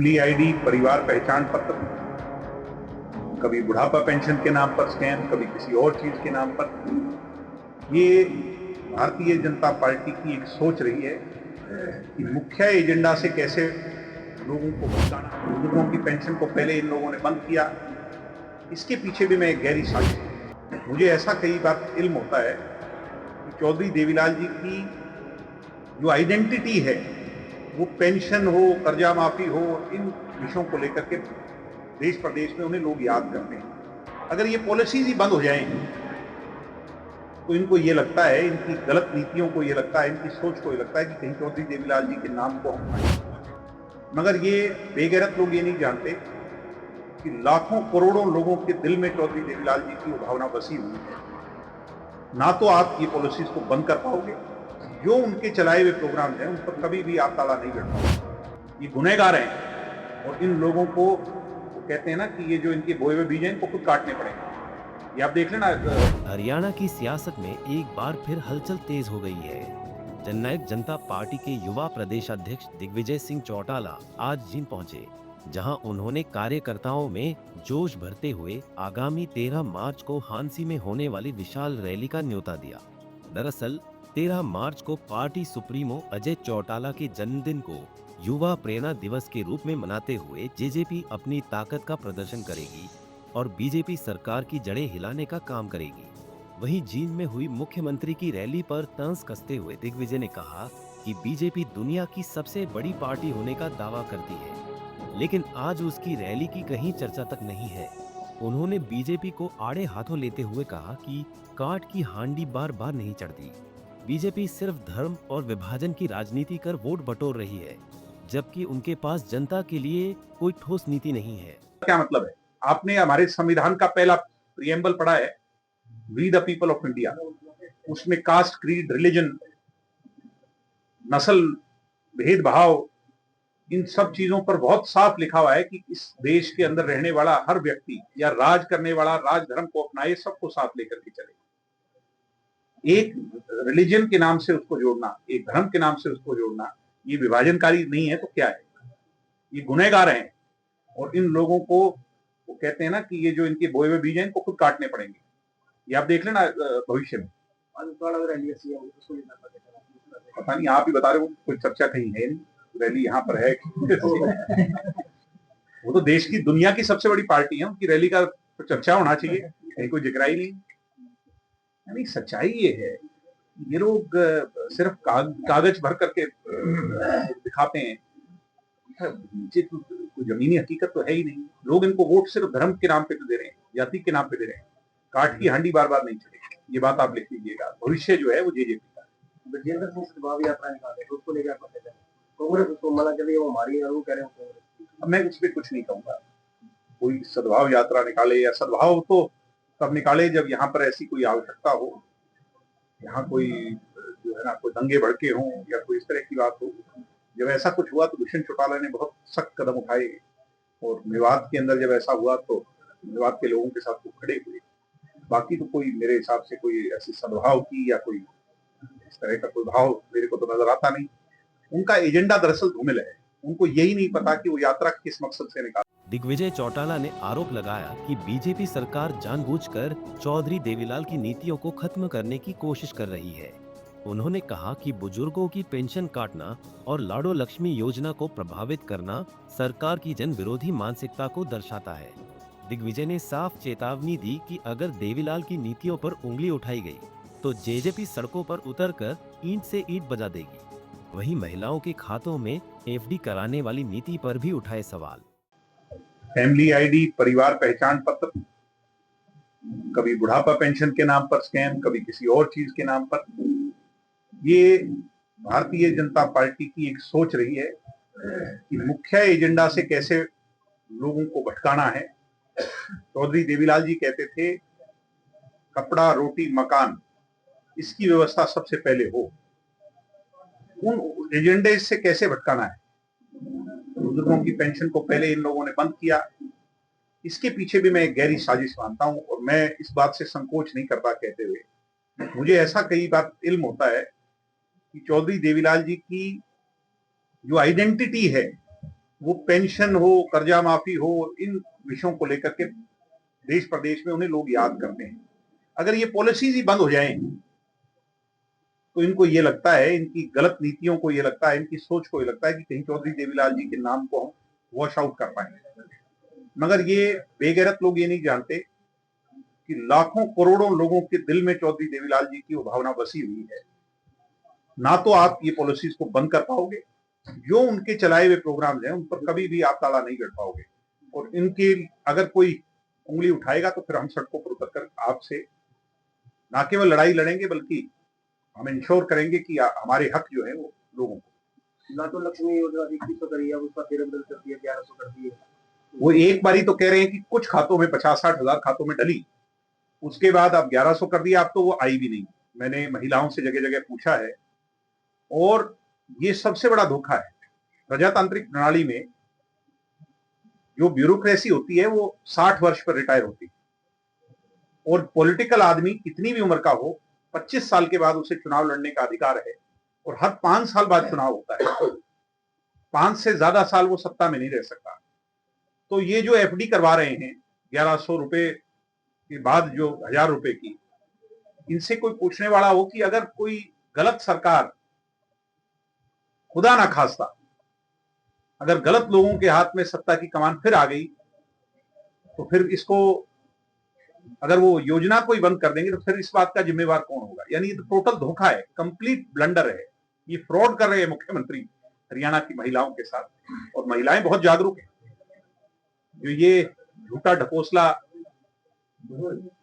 Family ID, परिवार पहचान पत्र, कभी बुढ़ापा पेंशन के नाम पर स्कैम, कभी किसी और चीज के नाम पर। ये भारतीय जनता पार्टी की एक सोच रही है कि मुख्य एजेंडा से कैसे लोगों को भटकाना। बुजुर्गों की पेंशन को पहले इन लोगों ने बंद किया, इसके पीछे भी मैं एक गहरी साजिश है। मुझे ऐसा कई बार इल्म होता है कि चौधरी देवीलाल जी की जो आइडेंटिटी है वो पेंशन हो, कर्जा माफी हो, इन विषयों को लेकर के देश प्रदेश में उन्हें लोग याद करते हैं। अगर ये पॉलिसीज ही बंद हो जाएंगी तो इनको ये लगता है, इनकी गलत नीतियों को ये लगता है, इनकी सोच को ये लगता है कि कहीं चौधरी देवीलाल जी के नाम को हम पाएं। मगर ये बेगैरत लोग ये नहीं जानते कि लाखों करोड़ों लोगों के दिल में चौधरी देवीलाल जी की वो भावना बसी हुई है। ना तो आप ये पॉलिसीज को बंद कर पाओगे, जो उनके चलाए हुए प्रोग्राम हैं उन पर कभी भी आप ताला नहीं बैठ पाओगे। ये गुनहगार हैं और इन लोगों को कहते हैं ना कि ये जो इनके बोए हुए बीज हैं इनको खुद काटने पड़ेंगे। ये आप देख लेना। हरियाणा की सियासत में एक बार फिर हलचल तेज हो गई है। जननायक जनता पार्टी के युवा प्रदेश अध्यक्ष दिग्विजय सिंह चौटाला आज जींद पहुंचे, जहां उन्होंने कार्यकर्ताओं में जोश भरते हुए आगामी 13 मार्च को हांसी में होने वाली विशाल रैली का न्योता दिया। दरअसल 13 मार्च को पार्टी सुप्रीमो अजय चौटाला के जन्मदिन को युवा प्रेरणा दिवस के रूप में मनाते हुए जेजेपी अपनी ताकत का प्रदर्शन करेगी और बीजेपी सरकार की जड़ें हिलाने का काम करेगी। वहीं जींद में हुई मुख्यमंत्री की रैली पर तंज कसते हुए दिग्विजय ने कहा कि बीजेपी दुनिया की सबसे बड़ी पार्टी होने का दावा करती है, लेकिन आज उसकी रैली की कहीं चर्चा तक नहीं है। उन्होंने बीजेपी को आड़े हाथों लेते हुए कहा कि काट की हांडी बार बार नहीं चढ़ती। बीजेपी सिर्फ धर्म और विभाजन की राजनीति कर वोट बटोर रही है, जबकि उनके पास जनता के लिए कोई ठोस नीति नहीं है। क्या मतलब है? आपने हमारे संविधान का पहला प्रियम्बल पढ़ा है, we the people of India. उसमें कास्ट, क्रीड, रिलीजन, नस्ल, भेदभाव, इन सब चीजों पर बहुत साफ लिखा हुआ है कि इस देश के अंदर रहने वाला हर व्यक्ति या राज करने वाला राज धर्म को अपनाए, सबको साथ लेकर के चले। एक रिलीजन के नाम से उसको जोड़ना, एक धर्म के नाम से उसको जोड़ना, ये विभाजनकारी नहीं है तो क्या है? ये गुनहगार हैं और इन लोगों को वो कहते हैं ना कि ये जो इनके बोए हुए बीज हैं इनको खुद काटने पड़ेंगे। ये आप देख लेना भविष्य में। पता नहीं, आप ही बता रहे हो, कोई चर्चा कहीं है नहीं, रैली यहाँ पर है। वो तो देश की, दुनिया की सबसे बड़ी पार्टी है, उनकी रैली का तो चर्चा होना चाहिए, कहीं कोई जिक्र ही नहीं। यानी सच्चाई ये है, ये लोग सिर्फ कागज भर करके दिखाते हैं, नीचे कोई जमीनी हकीकत तो है ही नहीं। लोग इनको वोट सिर्फ धर्म के नाम पे तो दे रहे हैं, जाति के नाम पे दे रहे हैं। काट की हांडी बार बार नहीं चलेगी, ये बात आप लिख लीजिएगा। भविष्य जो है वो जेजेपी का। ब्रजेंद्र सिंह सदभाव यात्रा निकाले तो उसको लेकर कांग्रेस उसको मना कर रही है, वो हमारी है, वो कह रहे हैं। अब मैं उस पर कुछ नहीं कहूंगा। कोई सद्भाव यात्रा निकाले या सद्भाव तो तब निकाले जब यहाँ पर ऐसी कोई आवश्यकता हो, यहाँ कोई जो है ना कोई दंगे भड़के हों या कोई इस तरह की बात हो। जब ऐसा कुछ हुआ तो दुष्यंत चौटाला ने बहुत सख्त कदम उठाए और मेवात के अंदर जब ऐसा हुआ तो मेवात के लोगों के साथ वो खड़े हुए। बाकी तो कोई मेरे हिसाब से कोई ऐसी सद्भाव की या कोई इस तरह का कोई भाव मेरे को तो नजर आता नहीं। उनका एजेंडा दरअसल धूमिल है, उनको यही नहीं पता कि वो यात्रा किस मकसद से निकाल। दिग्विजय चौटाला ने आरोप लगाया कि बीजेपी सरकार जानबूझकर चौधरी देवीलाल की नीतियों को खत्म करने की कोशिश कर रही है। उन्होंने कहा कि बुजुर्गों की पेंशन काटना और लाडो लक्ष्मी योजना को प्रभावित करना सरकार की जन विरोधी मानसिकता को दर्शाता है। दिग्विजय ने साफ चेतावनी दी कि अगर देवीलाल की नीतियों पर उंगली उठाई गई तो जेजेपी सड़कों पर उतरकर ईंट से ईंट बजा देगी। वहीं महिलाओं के खातों में एफडी कराने वाली नीति पर भी उठाए सवाल। फैमिली आईडी, परिवार पहचान पत्र, कभी बुढ़ापा पेंशन के नाम पर स्कैम, कभी किसी और चीज के नाम पर। ये भारतीय जनता पार्टी की एक सोच रही है कि मुख्य एजेंडा से कैसे लोगों को भटकाना है। चौधरी देवीलाल जी कहते थे कपड़ा, रोटी, मकान, इसकी व्यवस्था सबसे पहले हो। उन एजेंडे से कैसे भटकाना है? बुजुर्गों की पेंशन को पहले इन लोगों ने बंद किया, इसके पीछे भी मैं एक गहरी साजिश मानता हूं और मैं इस बात से संकोच नहीं करता कहते हुए। मुझे ऐसा कई बार इल्म होता है कि चौधरी देवीलाल जी की जो आइडेंटिटी है वो पेंशन हो, कर्जा माफी हो, इन विषयों को लेकर के देश प्रदेश में उन्हें लोग याद करते हैं। अगर ये पॉलिसीज ही बंद हो जाएं तो इनको ये लगता है, इनकी गलत नीतियों को ये लगता है, इनकी सोच को ये लगता है कि कहीं चौधरी देवीलाल जी के नाम को हम वॉश आउट कर पाएंगे। मगर ये बेगैरत लोग ये नहीं जानते कि लाखों करोड़ों लोगों के दिल में चौधरी देवीलाल जी की वो भावना बसी हुई है। ना तो आप ये पॉलिसीज को बंद कर पाओगे, जो उनके चलाए हुए प्रोग्राम्स हैं उन पर कभी भी आप ताला नहीं जड़ पाओगे, और इनके अगर कोई उंगली उठाएगा तो फिर हम सड़कों पर उतर कर आपसे ना केवल लड़ाई लड़ेंगे बल्कि हम इंश्योर करेंगे कि हमारे हक जो है वो लोगों को। ना तो लक्ष्मी योजना 2100 करी है, उसका फेरबदल कर दिया, 1100 कर दिए। वो एक बारी तो कह रहे हैं कि कुछ खातों में 50-60 हजार खातों में डली, उसके बाद अब 1100 कर दिया, अब तो वो आई भी नहीं। मैंने महिलाओं से जगह जगह पूछा है, और ये सबसे बड़ा धोखा है। प्रजातांत्रिक प्रणाली में जो ब्यूरोक्रेसी होती है वो 60 वर्ष पर रिटायर होती है, और पॉलिटिकल आदमी कितनी भी उम्र का हो 25 साल के बाद उसे चुनाव लड़ने का अधिकार है, और हर 5 साल बाद चुनाव होता है। 5 से ज्यादा साल वो सत्ता में नहीं रह सकता। तो ये जो एफडी करवा रहे हैं 1100 रुपए के बाद जो 1000 रुपए की, इनसे कोई पूछने वाला हो कि अगर कोई गलत सरकार, खुदा ना खास्ता अगर गलत लोगों के हाथ में सत्ता की कमान फिर आ गई, तो फिर इसको अगर वो योजना कोई बंद कर देंगे तो फिर इस बात का जिम्मेवार कौन होगा। यानी ये तो टोटल धोखा है, कंप्लीट ब्लंडर है। ये फ्रॉड कर रहे हैं मुख्यमंत्री हरियाणा की महिलाओं के साथ, और महिलाएं बहुत जागरूक हैं। जो ये झूठा ढकोसला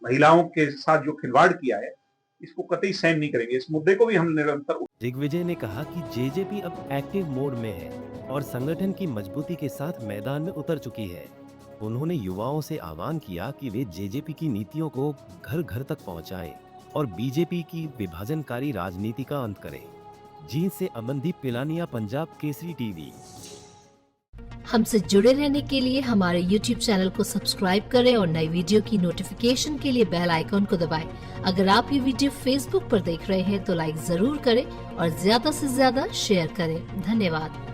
महिलाओं के साथ जो खिलवाड़ किया है, इसको कतई सहन नहीं करेंगे। इस मुद्दे को भी हम निरंतर। दिग्विजय ने कहा कि जेजेपी अब एक्टिव मोड में है और संगठन की मजबूती के साथ मैदान में उतर चुकी है। उन्होंने युवाओं से आह्वान किया कि वे जेजेपी की नीतियों को घर घर तक पहुंचाएं और बीजेपी की विभाजनकारी राजनीति का अंत करें। जींद से अमनदीप पिलानिया, पंजाब केसरी टीवी। हमसे जुड़े रहने के लिए हमारे YouTube चैनल को सब्सक्राइब करें और नई वीडियो की नोटिफिकेशन के लिए बेल आइकॉन को दबाएं। अगर आप ये वीडियो Facebook पर देख रहे हैं तो लाइक जरूर करें और ज्यादा से ज्यादा शेयर करें। धन्यवाद।